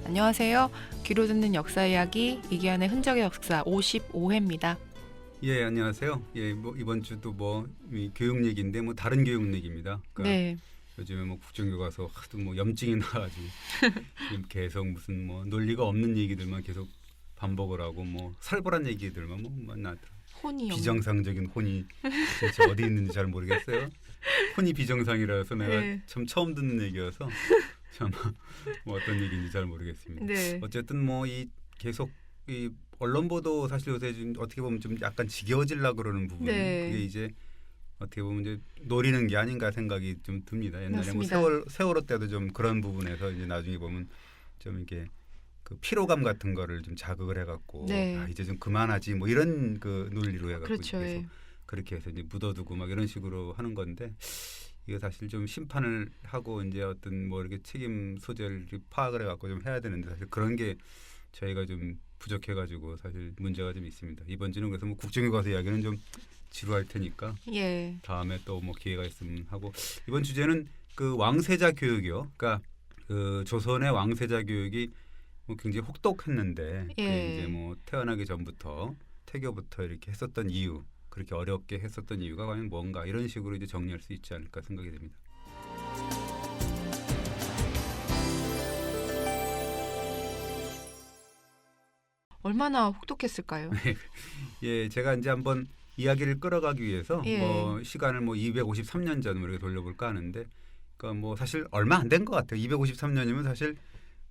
안녕하세요. 귀로 듣는 역사 이야기 이기환의 흔적의 역사 55회입니다. 예, 안녕하세요. 예, 뭐 이번 주도 이 교육 얘기인데 다른 교육 얘기입니다. 그러니까 네. 요즘에 국정교과서 하도 염증이 나가지고 지금 계속 무슨 논리가 없는 얘기들만 계속 반복을 하고 살벌한 얘기들만 나더라고요. 혼이 비정상적인 혼이 도대체 어디 있는지 잘 모르겠어요. 혼이 비정상이라서 내가 참 처음 듣는 얘기여서 참 어떤 얘기인지 잘 모르겠습니다. 네. 어쨌든 이 계속 이 언론 보도 사실 요새 좀 어떻게 보면 좀 약간 지겨워지려고 그러는 부분 그게 이제 어떻게 보면 이제 노리는 게 아닌가 생각이 좀 듭니다. 옛날에 맞습니다. 세월호 때도 좀 그런 부분에서 이제 나중에 보면 좀 이렇게 그 피로감 같은 거를 좀 자극을 해갖고 이제 좀 그만하지 이런 그 논리로 해갖고 그렇죠. 계속 그렇게 해서 이제 묻어두고 이런 식으로 하는 건데 이게 사실 좀 심판을 하고 이제 어떤 이렇게 책임 소재를 파악을 해갖고 좀 해야 되는데 사실 그런 게 저희가 좀 부족해가지고 사실 문제가 좀 있습니다. 이번 주는 그래서 국정교과서 이야기는 좀 지루할 테니까 다음에 또 기회가 있으면 하고 이번 주제는 그 왕세자 교육이요. 그러니까 그 조선의 왕세자 교육이 굉장히 혹독했는데 그게 이제 태어나기 전부터 태교부터 이렇게 했었던 이유, 그렇게 어렵게 했었던 이유가 과연 뭔가 이런 식으로 이제 정리할 수 있지 않을까 생각이 됩니다. 얼마나 혹독했을까요? 예, 제가 이제 한번 이야기를 끌어가기 위해서 시간을 253년 전으로 이렇게 돌려볼까 하는데, 그러니까 사실 얼마 안 된 것 같아요. 253년이면 사실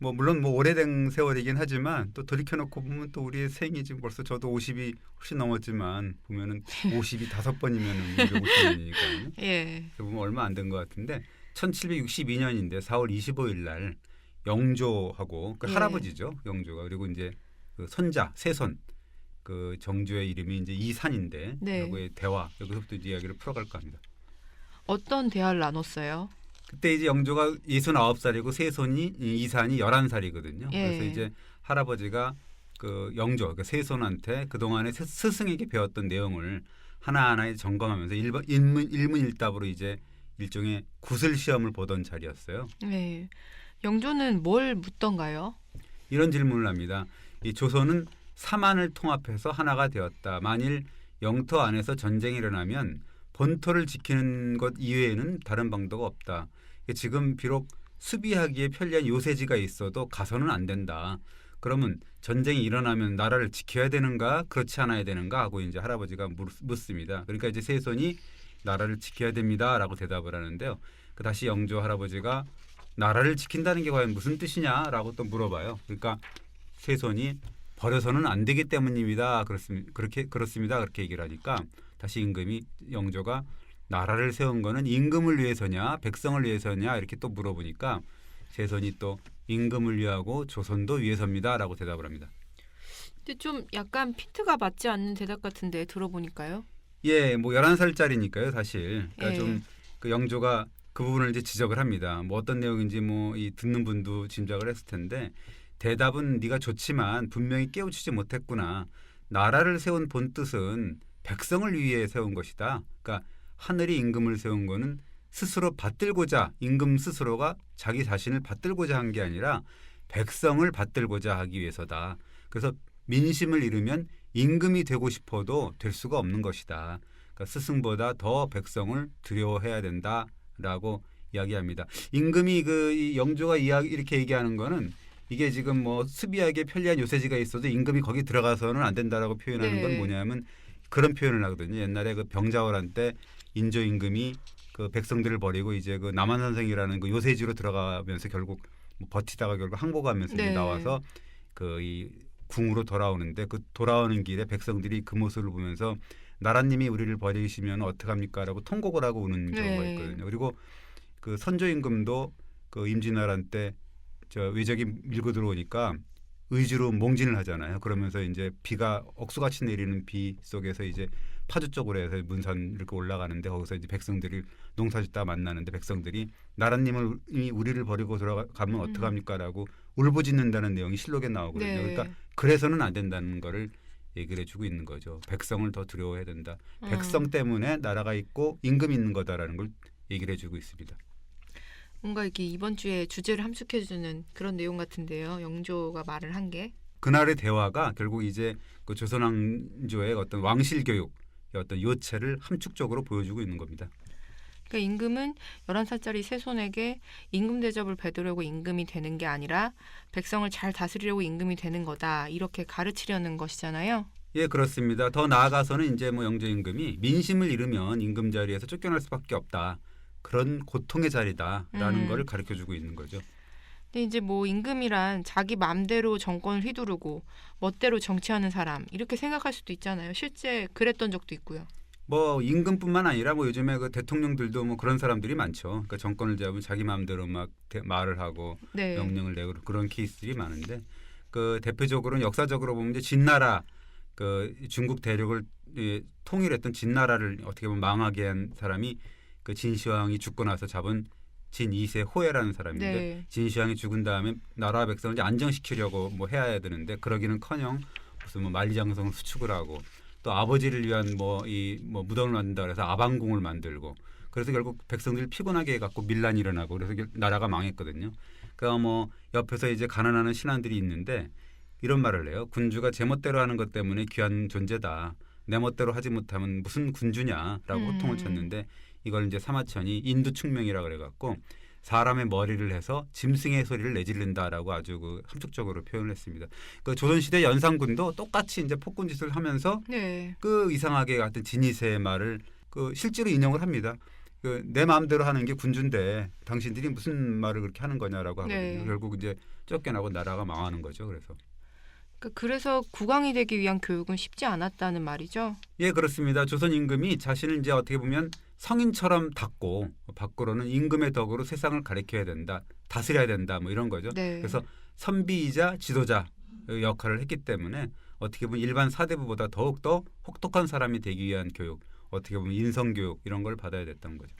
물론 오래된 세월이긴 하지만 또 돌이켜놓고 보면 또 우리의 생이 지금 벌써 저도 50이 훨씬 넘었지만 보면은 50이 5번이면은 250년이니까요. 그래서 보면 얼마 안 된 것 같은데 1762년인데 4월 25일 날 영조하고 그 할아버지죠. 영조가 그리고 이제 그 손자 세손 그 정조의 이름이 이제 이산인데 그거의 대화 여기서부터 이제 이야기를 풀어갈까 합니다. 어떤 대화를 나눴어요? 그때 이제 영조가 69살이고 세손이 이산이 11살이거든요. 그래서 이제 할아버지가 그 영조 그 세손한테 그동안에 스승에게 배웠던 내용을 하나하나 점검하면서 일문일답으로 이제 일종의 구슬 시험을 보던 자리였어요. 네. 영조는 뭘 묻던가요? 이런 질문을 합니다. 이 조선은 사만을 통합해서 하나가 되었다. 만일 영토 안에서 전쟁이 일어나면 본토를 지키는 것 이외에는 다른 방도가 없다. 지금 비록 수비하기에 편리한 요새지가 있어도 가서는 안 된다. 그러면 전쟁이 일어나면 나라를 지켜야 되는가 그렇지 않아야 되는가 하고 이제 할아버지가 묻습니다. 그러니까 이제 세손이 나라를 지켜야 됩니다라고 대답을 하는데요. 다시 영조 할아버지가 나라를 지킨다는 게 과연 무슨 뜻이냐라고 또 물어봐요. 그러니까 세손이 버려서는 안 되기 때문입니다. 그렇습니다. 그렇게 얘기를 하니까 다시 임금이 영조가 나라를 세운 거는 임금을 위해서냐 백성을 위해서냐 이렇게 또 물어보니까 세손이 또 임금을 위하고 조선도 위해서입니다라고 대답을 합니다. 근데 좀 약간 핀트가 맞지 않는 대답 같은데 들어보니까요. 예, 11살짜리니까요, 사실. 그러니까 좀 그 영조가 그 부분을 이제 지적을 합니다. 어떤 내용인지 이 듣는 분도 짐작을 했을 텐데 대답은 네가 좋지만 분명히 깨우치지 못했구나. 나라를 세운 본 뜻은 백성을 위해 세운 것이다. 그러니까 하늘이 임금을 세운 거는 스스로 받들고자 임금 스스로가 자기 자신을 받들고자 한 게 아니라 백성을 받들고자 하기 위해서다. 그래서 민심을 잃으면 임금이 되고 싶어도 될 수가 없는 것이다. 그러니까 스승보다 더 백성을 두려워해야 된다라고 이야기합니다. 임금이 이 영조가 이렇게 얘기하는 거는 이게 지금 수비하기에 편리한 요새지가 있어도 임금이 거기 들어가서는 안 된다라고 표현하는 건 뭐냐면 그런 표현을 하거든요. 옛날에 그 병자호란 때 인조 임금이 그 백성들을 버리고 이제 그 남한산성이라는 그 요새지로 들어가면서 결국 버티다가 결국 항복하면서 이제 나와서 그 이 궁으로 돌아오는데 그 돌아오는 길에 백성들이 그 모습을 보면서 나라님이 우리를 버리시면 어떡합니까라고 통곡을 하고 우는 경우가 있거든요. 그리고 그 선조 임금도 그 임진왜란 때 외적이 밀고 들어오니까 의지로 몽진을 하잖아요. 그러면서 이제 비가 억수같이 내리는 비 속에서 이제 파주 쪽으로 해서 문산 이렇게 올라가는데 거기서 이제 백성들이 농사짓다 만나는데 백성들이 나라님이 우리를 버리고 돌아가면 어떡합니까라고 울부짖는다는 내용이 실록에 나오거든요. 그러니까 그래서는 안 된다는 거를 얘기를 해주고 있는 거죠. 백성을 더 두려워해야 된다. 백성 때문에 나라가 있고 임금이 있는 거다라는 걸 얘기를 해주고 있습니다. 뭔가 이렇게 이번 주에 주제를 함축해주는 그런 내용 같은데요. 영조가 말을 한 게. 그날의 대화가 결국 이제 그 조선 왕조의 어떤 왕실 교육의 어떤 요체를 함축적으로 보여주고 있는 겁니다. 그러니까 임금은 11살짜리 세손에게 임금 대접을 베드려고 임금이 되는 게 아니라 백성을 잘 다스리려고 임금이 되는 거다. 이렇게 가르치려는 것이잖아요. 예, 그렇습니다. 더 나아가서는 이제 뭐 영조 임금이 민심을 잃으면 임금 자리에서 쫓겨날 수밖에 없다. 그런 고통의 자리다라는 거를 가르쳐주고 있는 거죠. 근데 이제 뭐 임금이란 자기 맘대로 정권을 휘두르고 멋대로 정치하는 사람 이렇게 생각할 수도 있잖아요. 실제 그랬던 적도 있고요. 뭐 임금뿐만 아니라 뭐 요즘에 그 대통령들도 뭐 그런 사람들이 많죠. 그러니까 정권을 잡으면 자기 마음대로 막 말을 하고 네. 명령을 내고 그런 케이스들이 많은데 그 대표적으로는 역사적으로 보면 이제 진나라 그 중국 대륙을 통일했던 진나라를 어떻게 보면 망하게 한 사람이 그 진시황이 죽고 나서 잡은 진 2세 호해라는 사람인데 네. 진시황이 죽은 다음에 나라 백성을 이제 안정시키려고 뭐 해야 되는데 그러기는커녕 무슨 뭐 만리장성을 수축을 하고 또 아버지를 위한 뭐 무덤을 만든다 그래서 아방궁을 만들고 그래서 결국 백성들이 피곤하게 해갖고 밀란이 일어나고 그래서 나라가 망했거든요. 그러니까 뭐 옆에서 이제 가난하는 신하들이 있는데 이런 말을 해요. 군주가 제 멋대로 하는 것 때문에 귀한 존재다. 내 멋대로 하지 못하면 무슨 군주냐라고 호통을 쳤는데 이걸 이제 사마천이 인두충명이라고 그래갖고 사람의 머리를 해서 짐승의 소리를 내지른다라고 아주 그 함축적으로 표현을 했습니다. 그 조선시대 연산군도 똑같이 이제 폭군짓을 하면서 네. 그 이상하게 같은 진이세의 말을 그 실제로 인용을 합니다. 그 내 마음대로 하는 게 군주인데 당신들이 무슨 말을 그렇게 하는 거냐라고 하거든요. 네. 결국 이제 쫓겨나고 나라가 망하는 거죠. 그래서 국왕이 되기 위한 교육은 쉽지 않았다는 말이죠. 예, 그렇습니다. 조선 임금이 자신을 이제 어떻게 보면 성인처럼 닦고 밖으로는 임금의 덕으로 세상을 가리켜야 된다, 다스려야 된다, 뭐 이런 거죠. 네. 그래서 선비이자 지도자 역할을 했기 때문에 어떻게 보면 일반 사대부보다 더욱더 혹독한 사람이 되기 위한 교육, 어떻게 보면 인성교육 이런 걸 받아야 됐던 거죠.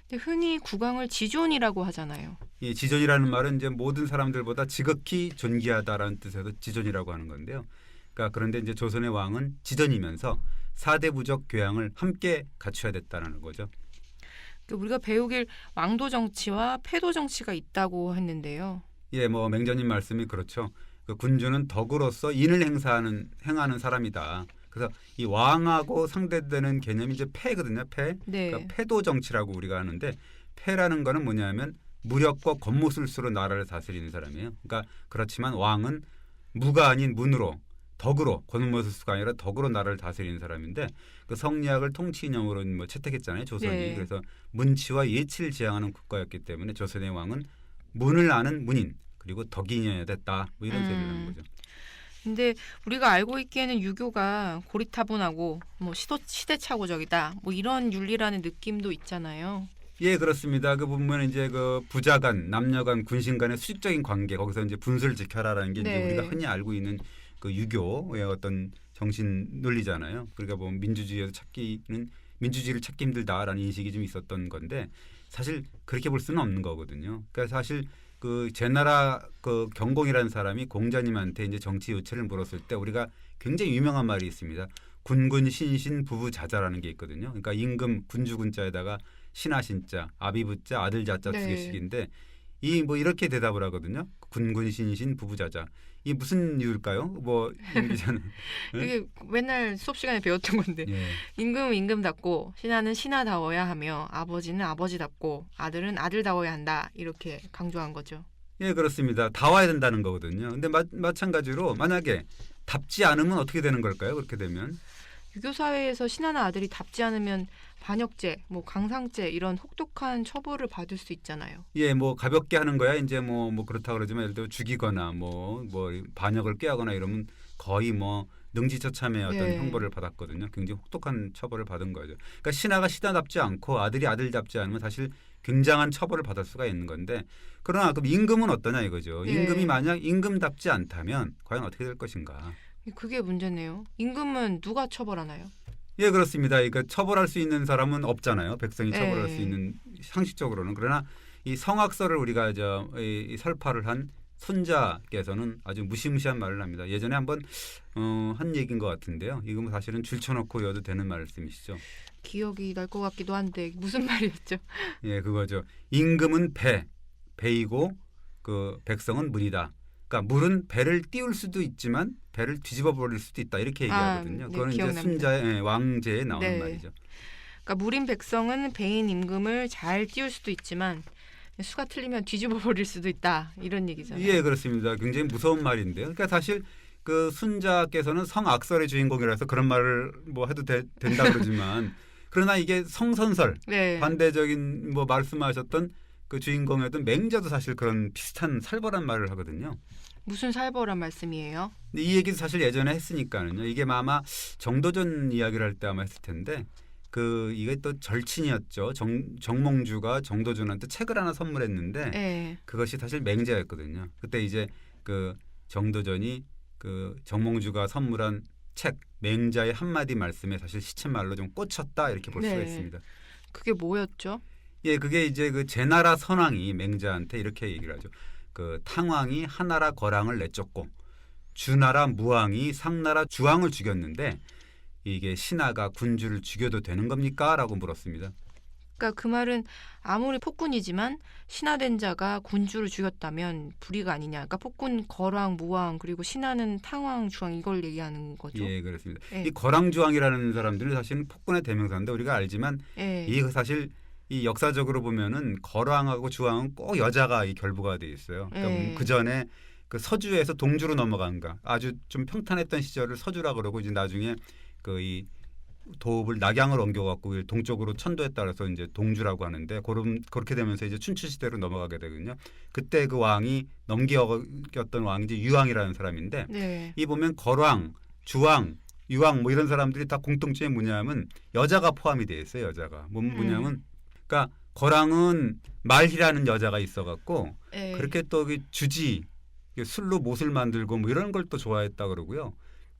근데 흔히 국왕을 지존이라고 하잖아요. 이 지존이라는 말은 이제 모든 사람들보다 지극히 존귀하다라는 뜻에서 지존이라고 하는 건데요. 그러니까 그런데 이제 조선의 왕은 지존이면서 사대부적 교양을 함께 갖춰야 됐다는 거죠. 우리가 배우길 왕도 정치와 패도 정치가 있다고 했는데요. 예, 뭐 맹자님 말씀이 그렇죠. 그 군주는 덕으로서 인을 행하는 사람이다. 그래서 이 왕하고 상대되는 개념이 이제 패거든요. 패. 네. 그러니까 패도 정치라고 우리가 하는데 패라는 거는 뭐냐면 무력과 권모술수로 나라를 다스리는 사람이에요. 그러니까 그렇지만 왕은 무가 아닌 문으로 덕으로 권모술수가 아니라 덕으로 나라를 다스리는 사람인데 그 성리학을 통치 이념으로 뭐 채택했잖아요. 조선이. 네. 그래서 문치와 예치를 지향하는 국가였기 때문에 조선의 왕은 문을 아는 문인 그리고 덕인이어야 됐다. 뭐 이런 소리를 하는 거죠. 근데 우리가 알고 있기에는 유교가 고리타분하고 뭐 시대착오적이다. 뭐 이런 윤리라는 느낌도 있잖아요. 예, 그렇습니다. 그 보면 이제 그 부자 간, 남녀 간, 군신 간의 수직적인 관계 거기서 이제 분수를 지켜라라는 게 네. 이제 우리가 흔히 알고 있는 그 유교의 어떤 정신 논리잖아요. 그러니까 뭐 민주주의를 찾기 힘들다라는 인식이 좀 있었던 건데 사실 그렇게 볼 수는 없는 거거든요. 그러니까 사실 그 제나라 그 경공이라는 사람이 공자님한테 이제 정치 요체를 물었을 때 우리가 굉장히 유명한 말이 있습니다. 군군 신신 부부자자라는 게 있거든요. 그러니까 임금 군주군자에다가 신하신자, 아비부자, 아들자자 두 네. 개씩인데 이 뭐 이렇게 대답을 하거든요. 군군 신신 부부자자. 이 무슨 이유일까요? 뭐 임기자는 이게 맨날 수업 시간에 배웠던 건데 예. 임금은 임금답고 신하는 신하다워야 하며 아버지는 아버지답고 아들은 아들다워야 한다. 이렇게 강조한 거죠. 예, 그렇습니다. 다 와야 된다는 거거든요. 근데 마찬가지로 만약에 답지 않으면 어떻게 되는 걸까요? 그렇게 되면 유교 사회에서 신하나 아들이 답지 않으면 반역죄, 뭐 강상죄 이런 혹독한 처벌을 받을 수 있잖아요. 예, 뭐 가볍게 하는 거야 이제 뭐 그렇다 그러지만 예를 들어 죽이거나 뭐 반역을 꾀하거나 이러면 거의 뭐 능지처참의 어떤 네. 형벌을 받았거든요. 굉장히 혹독한 처벌을 받은 거죠. 그러니까 신하가 신하답지 않고 아들이 아들답지 않으면 사실 굉장한 처벌을 받을 수가 있는 건데 그러나 그럼 임금은 어떠냐 이거죠. 네. 임금이 만약 임금답지 않다면 과연 어떻게 될 것인가? 그게 문제네요. 임금은 누가 처벌하나요? 예, 그렇습니다. 그러니까 처벌할 수 있는 사람은 없잖아요. 백성이 네. 처벌할 수 있는 상식적으로는. 그러나 이 성악설을 우리가 이 설파를 한 손자께서는 아주 무시무시한 말을 합니다. 예전에 한번 한 얘기인 것 같은데요. 이거 뭐 사실은 줄쳐놓고 여도 되는 말씀이시죠. 기억이 날 것 같기도 한데 무슨 말이었죠? 예, 그거죠. 임금은 배이고 그 백성은 물이다. 그러니까 물은 배를 띄울 수도 있지만 배를 뒤집어 버릴 수도 있다. 이렇게 얘기하거든요. 네, 그거는 이제 기억납니다. 순자의 왕제에 나오는 네. 말이죠. 그러니까 물인 백성은 배인 임금을 잘 띄울 수도 있지만 수가 틀리면 뒤집어 버릴 수도 있다. 이런 얘기잖아요. 예, 그렇습니다. 굉장히 무서운 말인데요. 그러니까 사실 그 순자께서는 성악설의 주인공이라서 그런 말을 뭐 해도 된다 그러지만 그러나 이게 성선설 네. 반대적인 뭐 말씀하셨던 그 주인공이었던 맹자도 사실 그런 비슷한 살벌한 말을 하거든요. 무슨 살벌한 말씀이에요? 근데 이 얘기도 사실 예전에 했으니까는요. 이게 아마 정도전 이야기를 할 때 아마 했을 텐데 그 이게 또 절친이었죠. 정몽주가 정도전한테 책을 하나 선물했는데 네. 그것이 사실 맹자였거든요. 그때 이제 그 정도전이 그 정몽주가 선물한 책 맹자의 한마디 말씀에 사실 시쳇말로 좀 꽂혔다 이렇게 볼 수가 네. 있습니다. 그게 뭐였죠? 예, 그게 이제 그 제나라 선왕이 맹자한테 이렇게 얘기를 하죠. 그 탕왕이 하나라 거랑을 내쫓고 주나라 무왕이 상나라 주왕을 죽였는데 이게 신하가 군주를 죽여도 되는 겁니까? 라고 물었습니다. 그러니까 그 말은 아무리 폭군이지만 신하된 자가 군주를 죽였다면 불의가 아니냐. 그러니까 폭군 거랑 무왕 그리고 신하는 탕왕 주왕 이걸 얘기하는 거죠. 예, 그렇습니다. 예. 이 거랑주왕이라는 사람들은 사실은 폭군의 대명사인데 우리가 알지만 예. 이 사실 이 역사적으로 보면은 거랑하고 주왕은 꼭 여자가 이 결부가 돼 있어요. 그러니까 예. 그 전에 그 서주에서 동주로 넘어간가 아주 좀 평탄했던 시절을 서주라 그러고 이제 나중에 그 이 도읍을 낙양을 옮겨갖고 동쪽으로 천도에 따라서 이제 동주라고 하는데 그렇게 되면서 이제 춘추 시대로 넘어가게 되거든요. 그때 그 왕이 넘겨겼던 왕이 이제 유왕이라는 사람인데 네. 이 보면 거왕, 주왕, 유왕 뭐 이런 사람들이 다 공통점이 뭐냐면 여자가 포함이 돼 있어요. 여자가 뭐냐면 그러니까 거랑은 말희라는 여자가 있어갖고 예. 그렇게 또 그 주지 술로 못을 만들고 뭐 이런 걸 또 좋아했다 그러고요.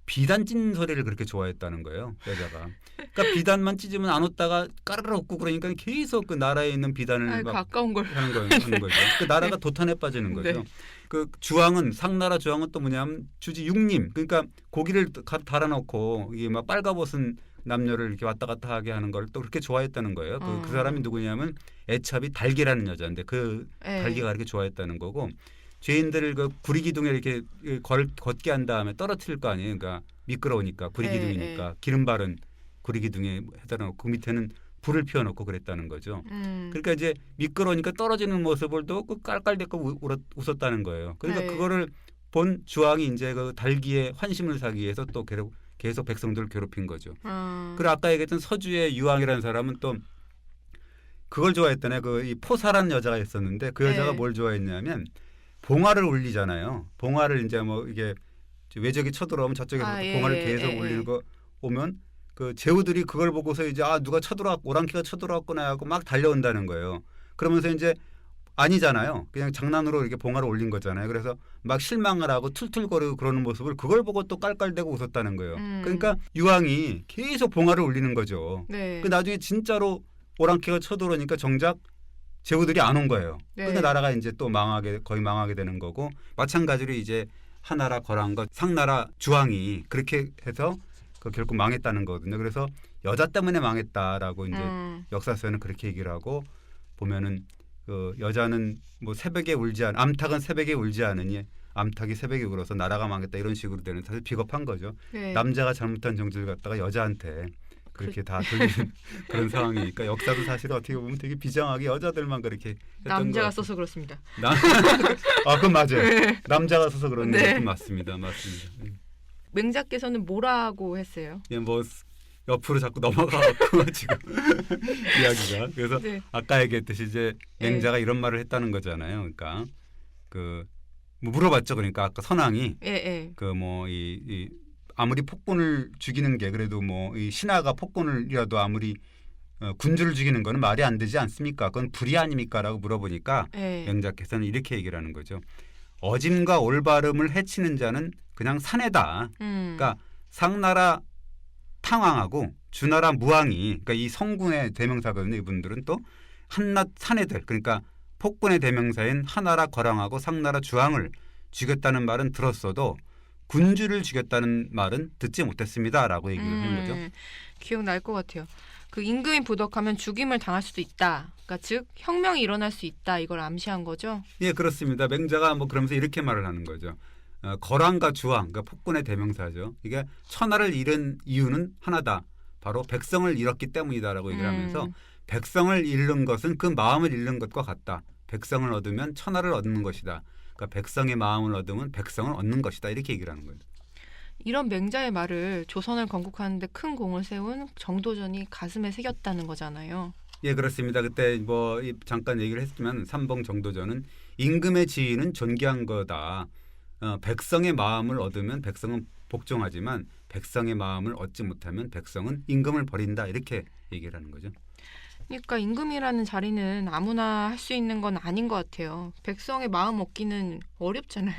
비단 찢는 소리를 그렇게 좋아했다는 거예요. 여자가. 그러니까 비단만 찢으면 안 웃다가 까르르 웃고 그러니까 계속 그 나라에 있는 비단을 아이고, 막 가까운 걸. 하는 거죠. 그 나라가 도탄에 빠지는 거죠. 네. 그 주왕은 상나라 주왕은 또 뭐냐면 주지 육림. 그러니까 고기를 달아놓고 이게 막 빨가벗은 남녀를 이렇게 왔다 갔다 하게 하는 걸 또 그렇게 좋아했다는 거예요. 그 사람이 누구냐면 애첩이 달기라는 여자인데 그 예. 달기가 그렇게 좋아했다는 거고 죄인들을 그 구리기둥에 이렇게 걷게 한 다음에 떨어뜨릴 거 아니에요. 그러니까 미끄러우니까 구리기둥이니까 기름 바른 구리기둥에 해다 놓고 그 밑에는 불을 피워놓고 그랬다는 거죠. 그러니까 이제 미끄러우니까 떨어지는 모습을 또 깔깔대고 웃었다는 거예요. 그러니까 네. 그거를 본 주왕이 이제 그 달기의 환심을 사기 위해서 또 계속 백성들을 괴롭힌 거죠. 그리고 아까 얘기했던 서주의 유왕이라는 사람은 또 그걸 좋아했다네. 그 이 포사라는 여자가 있었는데 그 여자가 네. 뭘 좋아했냐면 봉화를 울리잖아요. 봉화를 이제 뭐 이게 외적이 쳐들어오면 저쪽에서 봉화를 계속 울리는 거 오면 그 제후들이 그걸 보고서 이제 누가 오랑캐가 쳐들어왔구나 하고 막 달려온다는 거예요. 그러면서 이제 아니잖아요. 그냥 장난으로 이렇게 봉화를 올린 거잖아요. 그래서 막 실망을 하고 툴툴거리고 그러는 모습을 그걸 보고 또 깔깔대고 웃었다는 거예요. 그러니까 유왕이 계속 봉화를 올리는 거죠. 네. 그 나중에 진짜로 오랑캐가 쳐들어오니까 정작 제후들이 안 온 거예요. 네. 그러니까 나라가 이제 또 거의 망하게 되는 거고 마찬가지로 이제 하나라 거랑과 상나라 주왕이 그렇게 해서 결국 망했다는 거거든요. 그래서 여자 때문에 망했다라고 이제 역사서에는 그렇게 얘기를 하고 보면은 그 여자는 뭐 암탉은 새벽에 울지 않으니 암탉이 새벽에 울어서 나라가 망했다 이런 식으로 되는 사실 비겁한 거죠. 네. 남자가 잘못한 정치를 갖다가 여자한테 그렇게 다 돌리는 그런 상황이니까 역사도 사실 어떻게 보면 되게 비장하게 여자들만 그렇게 했던 남자가 써서 그렇습니다. 그건 맞아요. 네. 남자가 써서 그런 네. 것도 맞습니다. 맹자께서는 뭐라고 했어요? 예, 뭐 옆으로 자꾸 넘어가고 지금 이야기가 그래서 네. 아까 얘기했듯이 이제 맹자가 이런 말을 했다는 거잖아요. 그러니까 뭐 물어봤죠. 그러니까 아까 선왕이 그 뭐 이 아무리 폭군을 죽이는 게 그래도 뭐 이 신하가 폭군을이라도 아무리 군주를 죽이는 거는 말이 안 되지 않습니까? 그건 불의 아닙니까라고 물어보니까 맹자께서는 이렇게 얘기를 하는 거죠. 어짐과 올바름을 해치는 자는 그냥 사내다. 그러니까 상나라 탕왕하고 주나라 무왕이 그러니까 이 성군의 대명사거든요. 이분들은 또 한낱 사내들 그러니까 폭군의 대명사인 하나라 거랑하고 상나라 주왕을 죽였다는 말은 들었어도 군주를 죽였다는 말은 듣지 못했습니다라고 얘기를 하는 거죠. 기억날 것 같아요. 그 임금이 부덕하면 죽임을 당할 수도 있다. 그러니까 즉 혁명이 일어날 수 있다. 이걸 암시한 거죠. 예, 그렇습니다. 맹자가 뭐 그러면서 이렇게 말을 하는 거죠. 거랑과 주왕, 그러니까 폭군의 대명사죠. 이게 천하를 잃은 이유는 하나다. 바로 백성을 잃었기 때문이다라고 얘기를 하면서 백성을 잃는 것은 그 마음을 잃는 것과 같다. 백성을 얻으면 천하를 얻는 것이다. 그러니까 백성의 마음을 얻으면 백성을 얻는 것이다. 이렇게 얘기를 하는 거예요. 이런 맹자의 말을 조선을 건국하는데 큰 공을 세운 정도전이 가슴에 새겼다는 거잖아요. 예, 그렇습니다. 그때 뭐 잠깐 얘기를 했지만 삼봉 정도전은 임금의 지위는 존귀한 거다. 백성의 마음을 얻으면 백성은 복종하지만 백성의 마음을 얻지 못하면 백성은 임금을 버린다. 이렇게 얘기를 하는 거죠. 그러니까 임금이라는 자리는 아무나 할 수 있는 건 아닌 것 같아요. 백성의 마음 얻기는 어렵잖아요.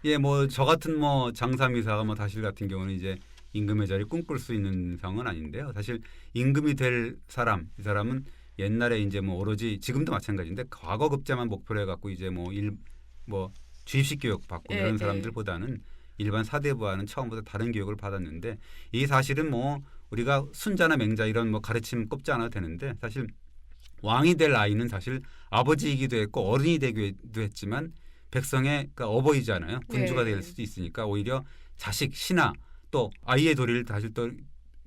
예, 뭐 저 같은 뭐 장사미사가 뭐 다실 같은 경우는 이제 임금의 자리 꿈꿀 수 있는 상황은 아닌데요. 사실 임금이 될 사람, 이 사람은 옛날에 이제 뭐 오로지 지금도 마찬가지인데 과거 급제만 목표로 해갖고 이제 뭐 주입식 교육 받고 이런 사람들보다는 일반 사대부와는 처음부터 다른 교육을 받았는데 이 사실은 뭐 우리가 순자나 맹자 이런 뭐 가르침 꼽지 않아도 되는데 사실 왕이 될 아이는 사실 아버지이기도 했고 어른이 되기도 했지만 백성의 그러니까 어버이잖아요. 군주가 될 수도 있으니까 오히려 자식, 신하 또 아이의 도리를 다시 또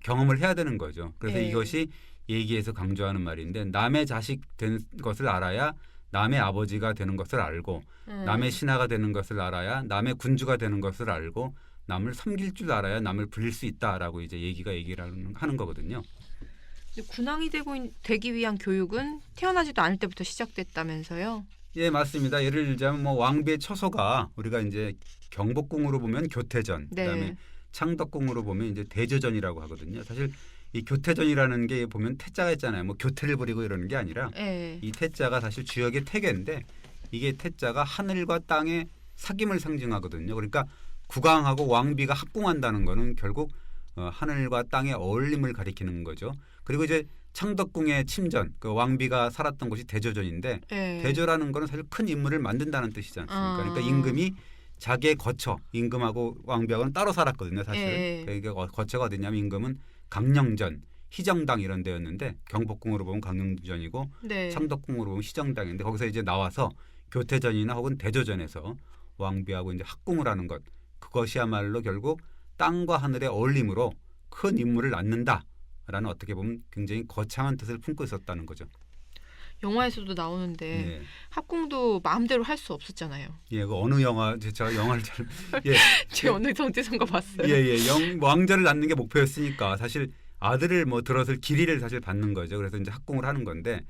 경험을 해야 되는 거죠. 그래서 이것이 예기에서 강조하는 말인데 남의 자식 된 것을 알아야 남의 아버지가 되는 것을 알고 남의 신하가 되는 것을 알아야 남의 군주가 되는 것을 알고 남을 섬길 줄 알아야 남을 불릴 수 있다라고 이제 얘기를 하는 거거든요. 군왕이 되기 위한 교육은 태어나지도 않을 때부터 시작됐다면서요? 예, 맞습니다. 예를 들자면 뭐 왕비의 처소가 우리가 이제 경복궁으로 보면 교태전, 그다음에 창덕궁으로 보면 이제 대저전이라고 하거든요. 사실 이 교태전이라는 게 보면 태자가 있잖아요. 뭐 교태를 부리고 이러는 게 아니라 이 태자가 사실 주역의 태계인데 이게 태자가 하늘과 땅의 사귐을 상징하거든요. 그러니까 국왕하고 왕비가 합궁한다는 거는 결국 하늘과 땅의 어울림을 가리키는 거죠. 그리고 이제 창덕궁의 침전, 그 왕비가 살았던 곳이 대저전인데 대저라는 거는 사실 큰 인물을 만든다는 뜻이지 않습니까? 그러니까 임금이 자기의 거처, 임금하고 왕비하고는 따로 살았거든요. 사실은. 그러니까 거처가 어디냐면 임금은 강령전, 희정당 이런 데였는데 경복궁으로 보면 강령전이고 창덕궁으로 보면 희정당인데 거기서 이제 나와서 교태전이나 혹은 대저전에서 왕비하고 이제 합궁을 하는 것, 그것이야말로 결국 땅과 하늘의 어울림으로 큰 인물을 낳는다라는 어떻게 보면 굉장히 거창한 뜻을 품고 있었다는 거죠. 영화에서도 나오는데 합궁도 마음대로 할 수 없었잖아요. 예, 그 어느 영화 제가 영화를 잘 제가 어느 정지선거 봤어요. 왕자를 낳는 게 목표였으니까 사실 아들을 뭐 들었을 길이를 사실 받는 거죠. 그래서 이제 합궁을 하는 건데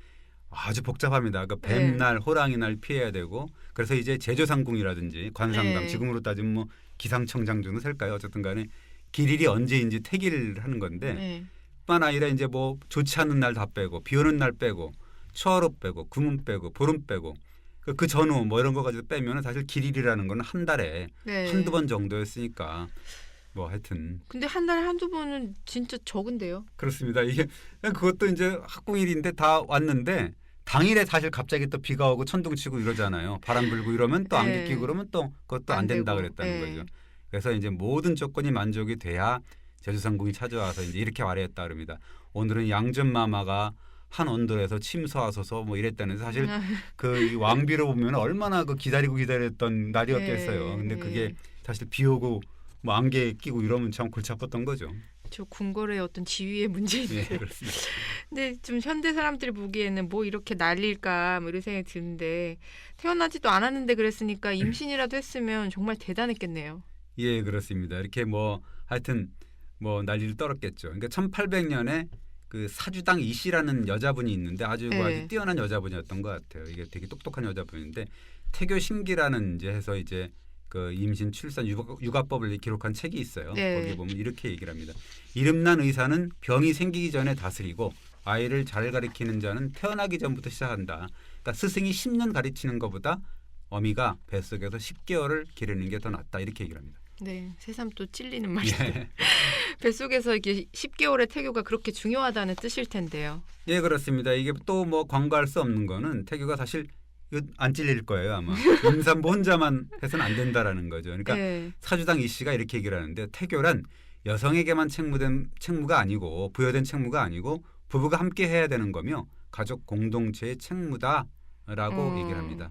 아주 복잡합니다. 그러니까 뱀날, 호랑이날 피해야 되고 그래서 이제 제조상궁이라든지 관상당 지금으로 따지면 뭐 기상청장 정도 될까요? 어쨌든 간에 길일이 언제인지 태기를 하는 건데 뿐만 아니라 이제 뭐 좋지 않은 날 다 빼고 비 오는 날 빼고 초하루 빼고 구문 빼고 보름 빼고 그 전후 뭐 이런 거 가지고 빼면 사실 길일이라는 건 한 달에 한두 번 정도였으니까 뭐 하여튼 근데 한 달에 한두 번은 진짜 적은데요. 그렇습니다. 이게 그것도 이제 합궁일인데 다 왔는데 당일에 사실 갑자기 또 비가 오고 천둥 치고 이러잖아요. 바람 불고 이러면 또 안개 끼고 그러면 또 그것도 안 된다 그랬다는 거죠. 그래서 이제 모든 조건이 만족이 돼야 제주상궁이 찾아와서 이제 이렇게 말했다 그럽니다. 오늘은 양전마마가 한 언덕에서 침수하소서 뭐 이랬다는 사실 그 왕비로 보면 얼마나 그 기다렸던 날이었겠어요. 근데 그게 사실 비 오고 뭐 안개 끼고 이러면 참 골치 아팠던 거죠. 저 궁궐의 어떤 지위의 문제인데. 그렇습니다. 근데 좀 현대 사람들이 보기에는 뭐 이렇게 난리일까 뭐 이런 생각이 드는데 태어나지도 않았는데 그랬으니까 임신이라도 했으면 정말 대단했겠네요. 예, 그렇습니다. 이렇게 뭐 하여튼 뭐 난리를 떨었겠죠. 그러니까 1800년에 그 사주당 이씨라는 여자분이 있는데 아주 뛰어난 여자분이었던 것 같아요. 이게 되게 똑똑한 여자분인데 태교 신기라는 이제 해서 이제 그 임신, 출산, 육아법을 기록한 책이 있어요. 거기 보면 이렇게 얘기를 합니다. 이름난 의사는 병이 생기기 전에 다스리고 아이를 잘 가리키는 자는 태어나기 전부터 시작한다. 그러니까 스승이 10년 가르치는 것보다 어미가 뱃속에서 10개월을 기르는 게 더 낫다. 이렇게 얘기를 합니다. 네, 새삼 또 찔리는 말인데 뱃속에서 이게 10개월의 태교가 그렇게 중요하다는 뜻일 텐데요. 예, 그렇습니다. 이게 또 뭐 관과할 수 없는 거는 태교가 사실 이거 안 찔릴 거예요 아마. 임산부 혼자만 해서는 안 된다라는 거죠. 그러니까 사주당 이 씨가 이렇게 얘기를 하는데 태교란 여성에게만 책무가 아니고 부여된 책무가 아니고 부부가 함께 해야 되는 거며 가족 공동체의 책무다라고 얘기를 합니다.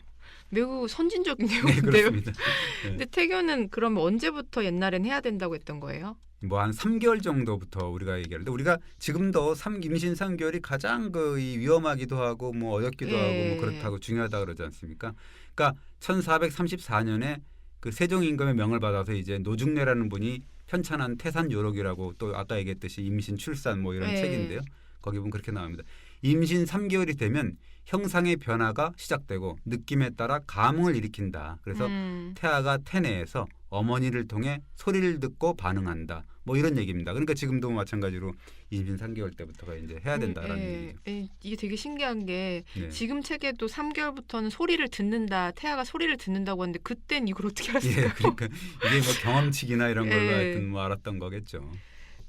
매우 선진적인 네, 내용인데요. 그렇습니다. 네. 근데 태교는 그러면 언제부터 옛날엔 해야 된다고 했던 거예요? 뭐 한 3개월 정도부터 우리가 얘기하는데 우리가 지금도 임신 3개월이 가장 이 위험하기도 하고 뭐 어렵기도 하고 뭐 그렇다고 중요하다 그러지 않습니까? 그러니까 1434년에 그 세종임금의 명을 받아서 이제 노중래라는 분이 편찬한 태산요록이라고 또 아까 얘기했듯이 임신 출산 뭐 이런 책인데요. 거기 보면 그렇게 나옵니다. 임신 3개월이 되면 형상의 변화가 시작되고 느낌에 따라 감흥을 일으킨다. 그래서 태아가 태내에서 어머니를 통해 소리를 듣고 반응한다. 뭐 이런 얘기입니다. 그러니까 지금도 마찬가지로 임신 3개월 때부터가 이제 해야 된다라는 얘기죠. 이게 되게 신기한 게 네. 지금 책에도 3개월부터는 소리를 듣는다. 태아가 소리를 듣는다고 하는데 그땐 이걸 어떻게 알았을까요? 예, 그러니까 이게 뭐 경험칙이나 이런 걸로 예. 하여튼 뭐 알았던 거겠죠.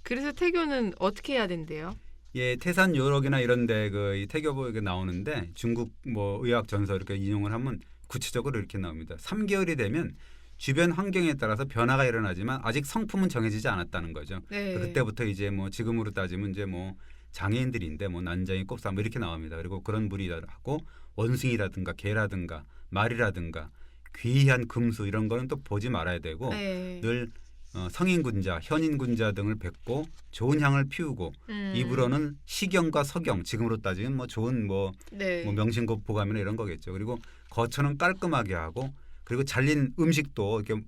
그래서 태교는 어떻게 해야 된대요? 예, 태산 요록이나 이런데 이 태교보에 나오는데 중국 뭐 의학 전서 이렇게 인용을 하면 구체적으로 이렇게 나옵니다. 3개월이 되면 주변 환경에 따라서 변화가 일어나지만 아직 성품은 정해지지 않았다는 거죠. 네. 그때부터 이제 뭐 지금으로 따지면 이제 뭐 장애인들인데 뭐 난장이 꼽사 뭐 이렇게 나옵니다. 그리고 그런 물이라고 원숭이라든가 개라든가 말이라든가 귀한 금수 이런 거는 또 보지 말아야 되고 늘 성인군자, 현인군자 등을 뵙고 좋은 향을 피우고 입으로는 시경과 서경, 지금으로 따지면 뭐 좋은 뭐 명신고 보감이나 이런 거겠죠. 그리고 거처는 깔끔하게 하고 그리고 잘린 음식도 이렇게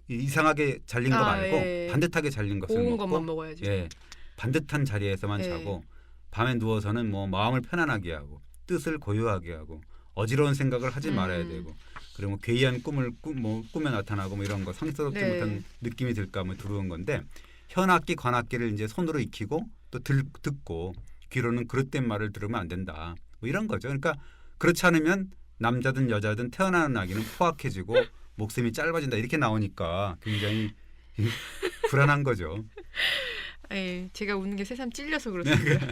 이상하게 잘린 거 말고 반듯하게 잘린 것을 고운 먹고 것만 먹어야죠. 예, 반듯한 자리에서만 자고 밤에 누워서는 뭐 마음을 편안하게 하고 뜻을 고요하게 하고 어지러운 생각을 하지 말아야 되고 그리고 뭐 괴이한 꿈을 꿈에 나타나고 뭐 이런 거 상스럽지 못한 느낌이 들까 뭐 두려운 건데 현악기 관악기를 이제 손으로 익히고 또 듣고 귀로는 그릇된 말을 들으면 안 된다 뭐 이런 거죠. 그러니까 그렇지 않으면 남자든 여자든 태어나는 아기는 포악해지고 목숨이 짧아진다 이렇게 나오니까 굉장히 불안한 거죠. 예, 제가 우는 게 새삼 찔려서 그렇습니다.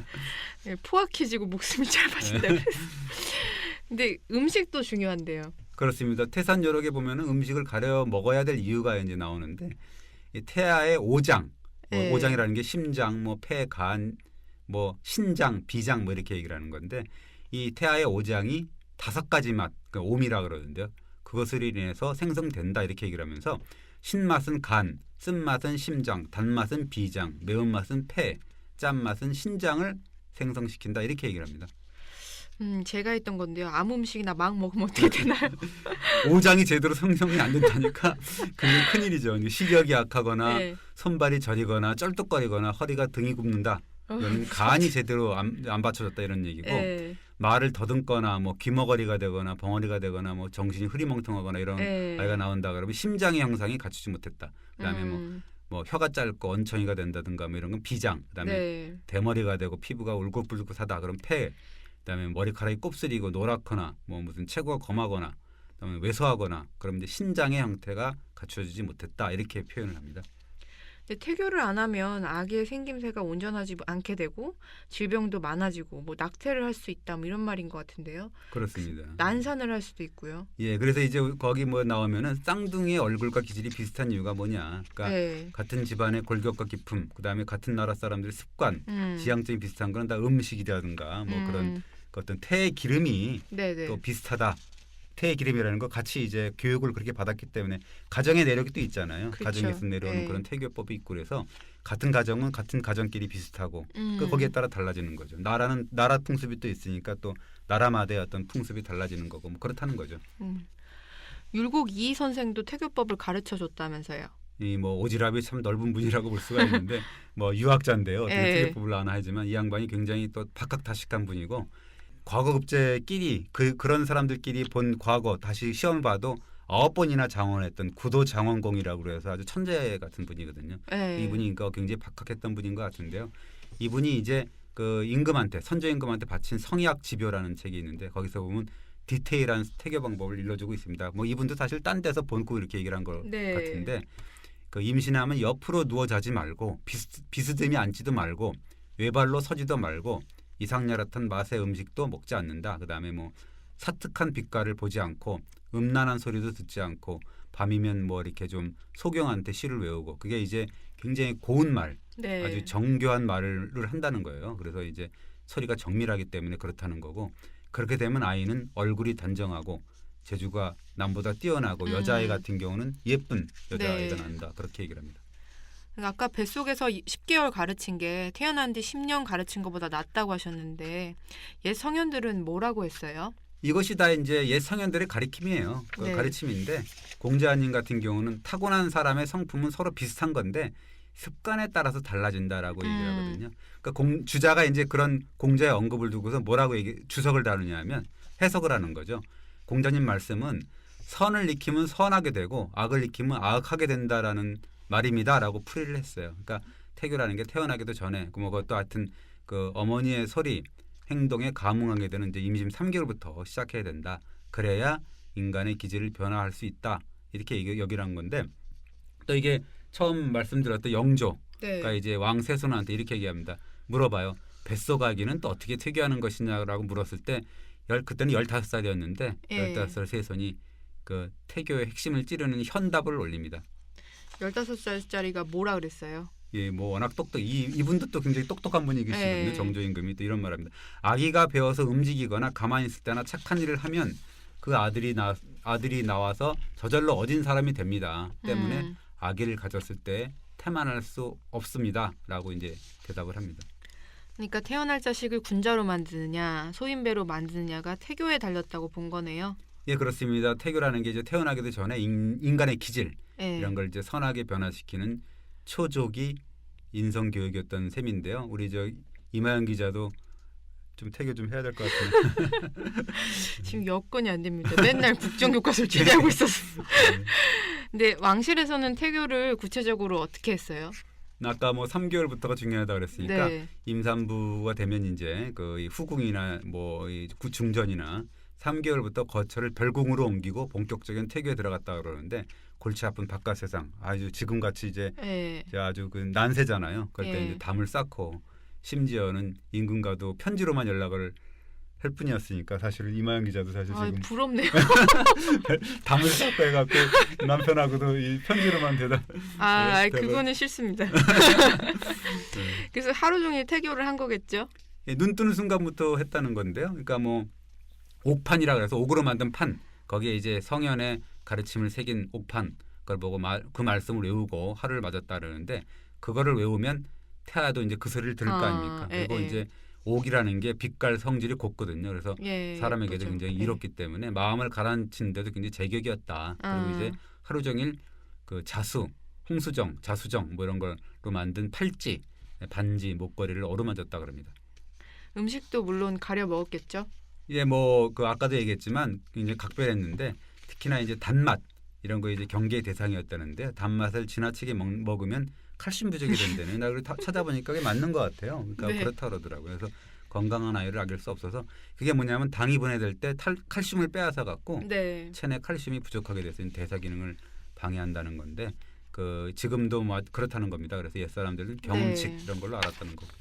예, 포악해지고 목숨이 짧아진다. 근데 음식도 중요한데요. 그렇습니다. 태산 요록에 보면은 음식을 가려 먹어야 될 이유가 이제 나오는데 이 태아의 오장, 오장이라는 게 심장, 뭐 폐, 간, 뭐 신장, 비장 뭐 이렇게 얘기를 하는 건데 이 태아의 오장이 5가지 맛, 그러니까 오미라 그러는데요. 그것을 인해서 생성된다 이렇게 얘기를 하면서 신맛은 간, 쓴맛은 심장, 단맛은 비장, 매운맛은 폐, 짠맛은 신장을 생성시킨다 이렇게 얘기를 합니다. 제가 했던 건데요. 아무 음식이나 막 먹으면 어떻게 되나요? 오장이 제대로 생성이 안 된다니까 굉장히 큰일이죠. 시력이 약하거나 손발이 저리거나 쩔뚝거리거나 허리가 등이 굽는다. 이건 간이 제대로 안 받쳐졌다 이런 얘기고 말을 더듬거나 뭐 귀머거리가 되거나 벙어리가 되거나 뭐 정신이 흐리멍텅하거나 이런 아이가 나온다 그러면 심장의 형상이 갖추지 못했다. 그다음에 뭐 혀가 짧고 얹혀이가 된다든가 뭐 이런 건 비장. 그다음에 대머리가 되고 피부가 울긋불긋하다 그럼 폐. 그다음에 머리카락이 곱슬이고 노랗거나 뭐 무슨 체구가 검하거나 그다음에 왜소하거나 그럼 이제 신장의 형태가 갖춰지지 못했다 이렇게 표현을 합니다. 근데 태교를 안 하면 아기의 생김새가 온전하지 않게 되고 질병도 많아지고 뭐 낙태를 할 수 있다 뭐 이런 말인 것 같은데요. 그렇습니다. 난산을 할 수도 있고요. 예, 그래서 이제 거기 뭐 나오면은 쌍둥이의 얼굴과 기질이 비슷한 이유가 뭐냐? 그러니까 같은 집안의 골격과 기품, 그다음에 같은 나라 사람들의 습관, 지향점이 비슷한 건 다 음식이라든가 뭐 그런 어떤 태의 기름이 또 비슷하다. 태의 기름이라는 거 같이 이제 교육을 그렇게 받았기 때문에 가정의 내력이 또 있잖아요. 그렇죠. 가정에서 내려오는 그런 태교법이 있고 그래서 같은 가정은 같은 가정끼리 비슷하고 거기에 따라 달라지는 거죠. 나라 풍습이 또 있으니까 또 나라마다의 어떤 풍습이 달라지는 거고 뭐 그렇다는 거죠. 율곡 이희 선생도 태교법을 가르쳐 줬다면서요. 이 뭐 오지랖이 참 넓은 분이라고 볼 수가 있는데 뭐 유학자인데요. 어떻게 태교법을 아나 하지만 이 양반이 굉장히 또 박학다식한 분이고 과거급제끼리 그런 사람들끼리 본 과거 다시 시험 봐도 9번이나 장원했던 구도 장원공이라고 그래서 아주 천재 같은 분이거든요. 이분이 굉장히 박학했던 분인 것 같은데요. 이분이 이제 그 임금한테 선조 임금한테 바친 성의학 지묘라는 책이 있는데 거기서 보면 디테일한 태교 방법을 일러주고 있습니다. 뭐 이분도 사실 딴 데서 본고 이렇게 얘기를 한 것 같은데 그 임신하면 옆으로 누워 자지 말고 비스듬히 앉지도 말고 외발로 서지도 말고 이상야릇한 맛의 음식도 먹지 않는다. 그다음에 뭐 사특한 빛깔을 보지 않고 음란한 소리도 듣지 않고 밤이면 뭐 이렇게 좀 소경한테 시를 외우고 그게 이제 굉장히 고운 말, 아주 정교한 말을 한다는 거예요. 그래서 이제 소리가 정밀하기 때문에 그렇다는 거고 그렇게 되면 아이는 얼굴이 단정하고 재주가 남보다 뛰어나고 여자아이 같은 경우는 예쁜 여자아이가 네. 난다. 그렇게 얘기를 합니다. 아까 뱃속에서 10개월 가르친 게 태어난 뒤 10년 가르친 것보다 낫다고 하셨는데 옛 성현들은 뭐라고 했어요? 이것이 다 이제 옛 성현들의 가르침이에요. 그 네. 가르침인데 공자님 같은 경우는 타고난 사람의 성품은 서로 비슷한 건데 습관에 따라서 달라진다라고 얘기를 하거든요. 그러니까 주자가 이제 그런 공자의 언급을 두고서 뭐라고 주석을 다루냐면 해석을 하는 거죠. 공자님 말씀은 선을 익히면 선하게 되고 악을 익히면 악하게 된다라는 말입니다라고 풀이를 했어요. 그러니까 태교라는 게 태어나기도 전에 그것도 하여튼 그 어머니의 소리 행동에 감응하게 되는 이제 임신 3개월부터 시작해야 된다. 그래야 인간의 기질을 변화할 수 있다. 이렇게 여기란 건데 또 이게 처음 말씀드렸던 영조가 네. 이제 왕세손한테 이렇게 얘기합니다. 물어봐요. 뱃속 아기는 또 어떻게 태교하는 것이냐라고 물었을 때 그때는 15살이었는데 예. 15살 세손이 그 태교의 핵심을 찌르는 현답을 올립니다. 15살짜리가 뭐라 그랬어요? 예, 뭐 워낙 이분도 또 굉장히 똑똑한 분이시거든요. 네. 정조임금이 또 이런 말합니다. 아기가 배워서 움직이거나 가만히 있을 때나 착한 일을 하면 그 아들이 나와서 저절로 어진 사람이 됩니다. 때문에 아기를 가졌을 때 태만할 수 없습니다라고 이제 대답을 합니다. 그러니까 태어날 자식을 군자로 만드느냐 소인배로 만드느냐가 태교에 달렸다고 본 거네요. 예, 그렇습니다. 태교라는 게 이제 태어나기도 전에 인간의 기질 예. 이런 걸 이제 선하게 변화시키는 초조기 인성 교육이었던 셈인데요. 우리 저 이마연 기자도 좀 태교 좀 해야 될 것 같은데. 지금 여건이 안 됩니다. 맨날 국정교과서를 준비하고 있었어요. 근데 왕실에서는 태교를 구체적으로 어떻게 했어요? 아까 뭐 3개월부터가 중요하다 그랬으니까 네. 임산부가 되면 이제 그 후궁이나 뭐 중전이나 3개월부터 거처를 별궁으로 옮기고 본격적인 태교에 들어갔다 그러는데 골치 아픈 바깥 세상 아주 지금 같이 이제 예. 아주 그 난세잖아요. 그럴 때 예. 이제 담을 쌓고 심지어는 임금과도 편지로만 연락을 할 뿐이었으니까 사실 이마영 기자도 사실 아, 지금 부럽네요. 담을 쌓고 해갖고 남편하고도 이 편지로만 대답. 아, 네, 그거는 싫습니다. 그래서 하루 종일 태교를 한 거겠죠? 예, 눈 뜨는 순간부터 했다는 건데요. 그러니까 뭐 옥판이라 그래서 옥으로 만든 판 거기에 이제 성현의 가르침을 새긴 옥판 그걸 보고 그 말씀을 외우고 하루를 맞았다 그러는데 그거를 외우면 태아도 이제 그 소리를 들을 거 아닙니까? 그리고 이제 옥이라는 게 빛깔 성질이 곱거든요. 그래서 사람에게도 예쁘죠. 굉장히 이롭기 때문에 마음을 가라앉히는데도 굉장히 제격이었다. 그리고 이제 하루 종일 그 홍수정, 자수정 뭐 이런 걸로 만든 팔찌, 반지, 목걸이를 어루만졌다 그럽니다. 음식도 물론 가려 먹었겠죠? 이제 뭐 그 아까도 얘기했지만 굉장히 각별했는데 특히나 이제 단맛 이런 거 이제 경계의 대상이었다는데 단맛을 지나치게 먹으면 칼슘 부족이 된다는 나 찾아보니까 그게 맞는 것 같아요. 그러니까 네. 그렇다 그러더라고요. 그래서 건강한 아이를 아낄 수 없어서 그게 뭐냐면 당이 분해될 때 칼슘을 빼앗아 갖고 네. 체내 칼슘이 부족하게 돼서 대사 기능을 방해한다는 건데 그 지금도 뭐 그렇다는 겁니다. 그래서 옛 사람들은 경음식 네. 이런 걸로 알았다는 거고.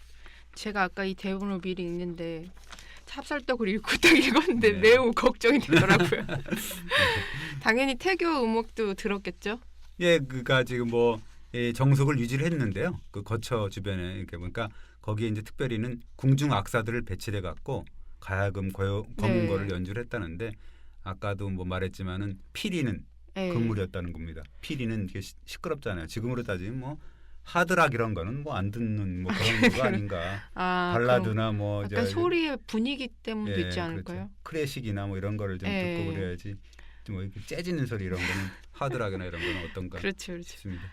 제가 아까 이 대본을 미리 읽는데 찹쌀떡을 읽고 딱 읽었는데 네. 매우 걱정이 되더라고요. 당연히 태교 음악도 들었겠죠? 예, 그러니까 지금 뭐 정석을 유지를 했는데요. 그 거처 주변에 이렇게 보니까 거기에 이제 특별히는 궁중 악사들을 배치해 갖고 가야금, 거문거를 연주를 했다는데 아까도 뭐 말했지만은 피리는 금물이었다는 겁니다. 피리는 이게 시끄럽잖아요. 지금으로 따지면 뭐 하드락 이런 거는 뭐 안 듣는 뭐 그런 거 아닌가. 발라드나 뭐 약간 소리의 분위기 때문도 있지 않을까요? 그렇죠. 클래식이나 뭐 이런 거를 좀 듣고 그래야지. 좀 뭐 이렇게 재지는 소리 이런 거는 하드락이나 이런 거는 어떤가 그렇죠. 싶습니다.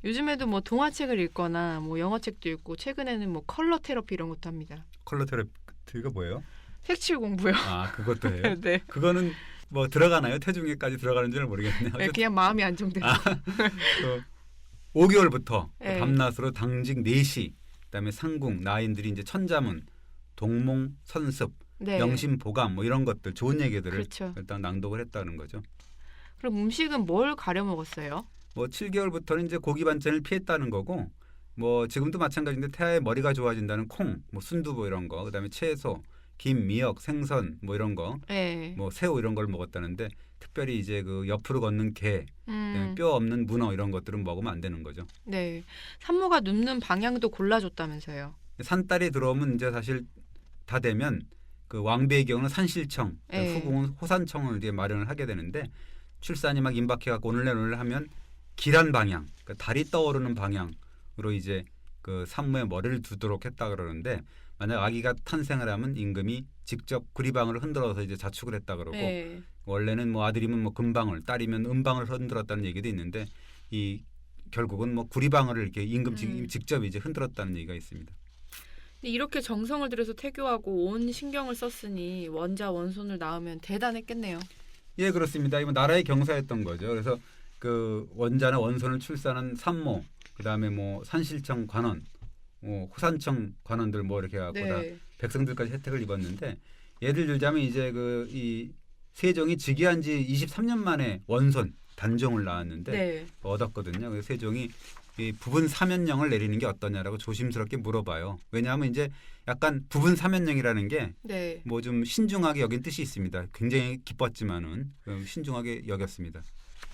요즘에도 뭐 동화책을 읽거나 뭐 영어책도 읽고 최근에는 뭐 컬러 테라피 이런 것도 합니다. 컬러 테라피가 뭐예요? 색칠 공부요. 아, 그것도 해요? 네. 그거는 뭐 들어가나요? 태중에까지 들어가는지는 모르겠네요. 네, 그냥 마음이 안정돼서. 그 5개월부터 네. 밤낮으로 당직 4시, 그다음에 상궁, 나인들이 이제 천자문, 동몽, 선습, 네. 명심, 보감 뭐 이런 것들 좋은 얘기들을 그렇죠. 일단 낭독을 했다는 거죠. 그럼 음식은 뭘 가려 먹었어요? 뭐 7개월부터는 이제 고기 반찬을 피했다는 거고 뭐 지금도 마찬가지인데 태아의 머리가 좋아진다는 콩, 뭐 순두부 이런 거, 그다음에 채소, 김, 미역, 생선 뭐 이런 거, 네. 뭐 새우 이런 걸 먹었다는데 특별히 이제 그 옆으로 걷는 게 뼈 없는 문어 이런 것들은 먹으면 안 되는 거죠. 네. 산모가 눕는 방향도 골라줬다면서요. 산딸이 들어오면 이제 사실 다 되면 그 왕비의 경우는 산실청, 예. 후궁은 호산청을 이제 마련을 하게 되는데 출산이 막 임박해갖고 오늘날 하면 길한 방향, 그러니까 달이 떠오르는 방향으로 이제 그 산모의 머리를 두도록 했다 그러는데 만약 아기가 탄생을 하면 임금이 직접 구리방을 흔들어서 이제 자축을 했다 그러고 예. 원래는 뭐 아들이면 뭐 금방울, 딸이면 음방을 흔들었다는 얘기도 있는데 이 결국은 뭐 구리방을 이렇게 임금 직접 이제 흔들었다는 얘기가 있습니다. 근데 이렇게 정성을 들여서 태교하고 온 신경을 썼으니 원자 원손을 낳으면 대단했겠네요. 예, 그렇습니다. 이거 나라의 경사였던 거죠. 그래서 그 원자나 원손을 출산한 산모, 그다음에 뭐 산실청 관원, 호산청 관원들 뭐 이렇게 갖고 다 네. 백성들까지 혜택을 입었는데 예를 들자면 이제 그 이 세종이 즉위한 지 23년 만에 원손 단종을 낳았는데 네. 얻었거든요. 그래서 세종이 이 부분 사면령을 내리는 게 어떠냐라고 조심스럽게 물어봐요. 왜냐하면 이제 약간 부분 사면령이라는 게 네. 뭐 좀 신중하게 여긴 뜻이 있습니다. 굉장히 기뻤지만은 신중하게 여겼습니다.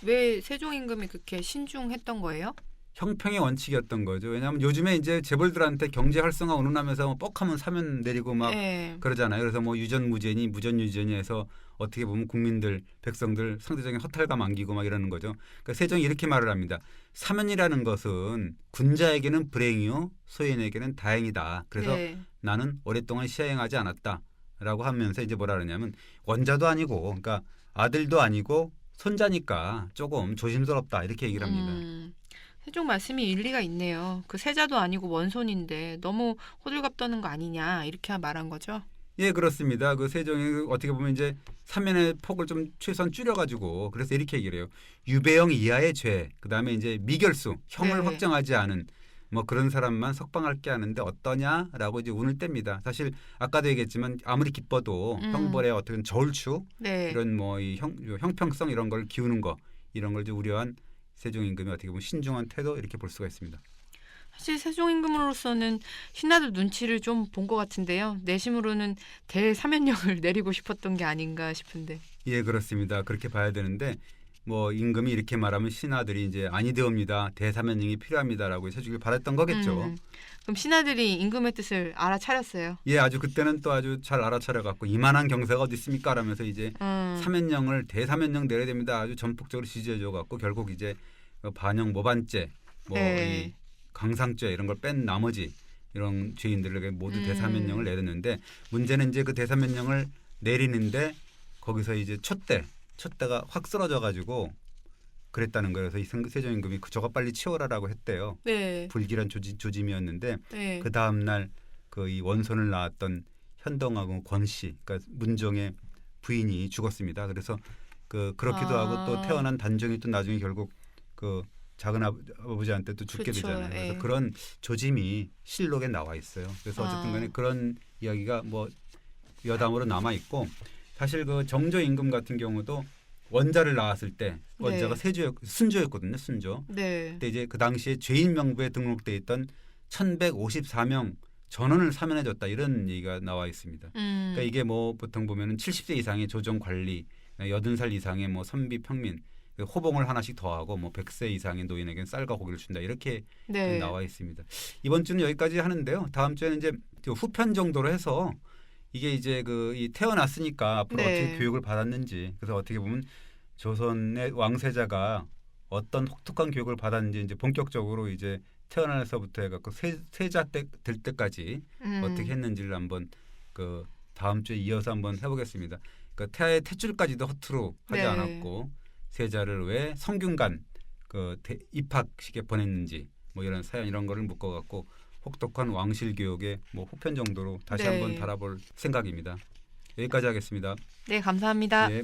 왜 세종 임금이 그렇게 신중했던 거예요? 형평의 원칙이었던 거죠. 왜냐하면 요즘에 이제 재벌들한테 경제 활성화 운운하면서 뭐 뻑하면 사면 내리고 막 네. 그러잖아요. 그래서 뭐 유전무죄니 무전유죄니 해서 어떻게 보면 국민들, 백성들 상대적인 허탈감 안기고 막 이러는 거죠. 그러니까 세종이 이렇게 말을 합니다. 사면이라는 것은 군자에게는 불행이요 소인에게는 다행이다. 그래서 네. 나는 오랫동안 시행하지 않았다라고 하면서 이제 뭐라 그러냐면 원자도 아니고 그러니까 아들도 아니고 손자니까 조금 조심스럽다 이렇게 얘기를 합니다. 세종 말씀이 일리가 있네요. 그 세자도 아니고 원손인데 너무 호들갑 떠는 거 아니냐 이렇게 말한 거죠. 예, 그렇습니다. 그 세종이 어떻게 보면 이제 사면의 폭을 좀 최소한 줄여가지고 그래서 이렇게 얘기를 해요. 유배형 이하의 죄, 그 다음에 이제 미결수, 형을 네. 확정하지 않은 뭐 그런 사람만 석방할게 하는데 어떠냐라고 이제 운을 뗍니다. 사실 아까도 얘기했지만 아무리 기뻐도 형벌의 어떤 저울추 네. 이런 뭐 이 형평성 이런 걸 기우는 거 이런 걸 이제 우려한 세종 임금이 어떻게 보면 신중한 태도 이렇게 볼 수가 있습니다. 사실 세종 임금으로서는 신하들 눈치를 좀 본 것 같은데요. 내심으로는 대사면령을 내리고 싶었던 게 아닌가 싶은데. 예, 그렇습니다. 그렇게 봐야 되는데 뭐 임금이 이렇게 말하면 신하들이 이제 아니되옵니다. 대사면령이 필요합니다라고 해주길 바랬던 거겠죠. 그럼 신하들이 임금의 뜻을 알아차렸어요. 예, 아주 그때는 또 아주 잘 알아차려 갖고 이만한 경사가 어디 있습니까? 라면서 이제 사면령을 대사면령 내려야 됩니다. 아주 전폭적으로 지지해 줘 갖고 결국 이제 반영 모반죄 뭐 네. 이 강상죄 이런 걸 뺀 나머지 이런 죄인들에게 모두 대사면령을 내렸는데 문제는 이제 그 대사면령을 내리는데 거기서 이제 촛대가 확 쓰러져 가지고 그랬다는 거예요. 그래서 이 세종 임금이 저거 빨리 치워라라고 했대요. 네. 불길한 조짐이었는데 네. 그 다음 날 그 이 원손을 낳았던 현동하고 권씨, 그러니까 문종의 부인이 죽었습니다. 그래서 그렇기도 하고 또 태어난 단종이 또 나중에 결국 그 작은 아버지한테 또 죽게 그렇죠. 되잖아요. 그래서 예. 그런 조짐이 실록에 나와 있어요. 그래서 어쨌든 간에 그런 이야기가 뭐 여담으로 남아 있고 사실 그 정조 임금 같은 경우도 원자를 낳았을 때 원자가 순조였거든요. 순조. 네. 그때 이제 그 당시에 죄인 명부에 등록돼 있던 1154명 전원을 사면해줬다 이런 얘기가 나와 있습니다. 그러니까 이게 뭐 보통 보면은 70세 이상의 조정 관리, 80살 이상의 뭐 선비 평민, 호봉을 하나씩 더하고 뭐 100세 이상의 노인에게는 쌀과 고기를 준다 이렇게 네. 나와 있습니다. 이번 주는 여기까지 하는데요. 다음 주에는 이제 후편 정도로 해서 이게 이제 이 태어났으니까 앞으로 네. 어떻게 교육을 받았는지 그래서 어떻게 보면 조선의 왕세자가 어떤 혹독한 교육을 받았는지 이제 본격적으로 이제 태어나서부터 해갖고 세자 될 때까지 어떻게 했는지를 한번 그 다음 주에 이어서 한번 해보겠습니다. 그 태아의 탯줄까지도 허투루 하지 네. 않았고 세자를 왜 성균관 입학식에 보냈는지 뭐 이런 사연 이런 거를 묶어갖고 혹독한 왕실 교육의 뭐 후편 정도로 다시 네. 한번 달아볼 생각입니다. 여기까지 하겠습니다. 네, 감사합니다. 네.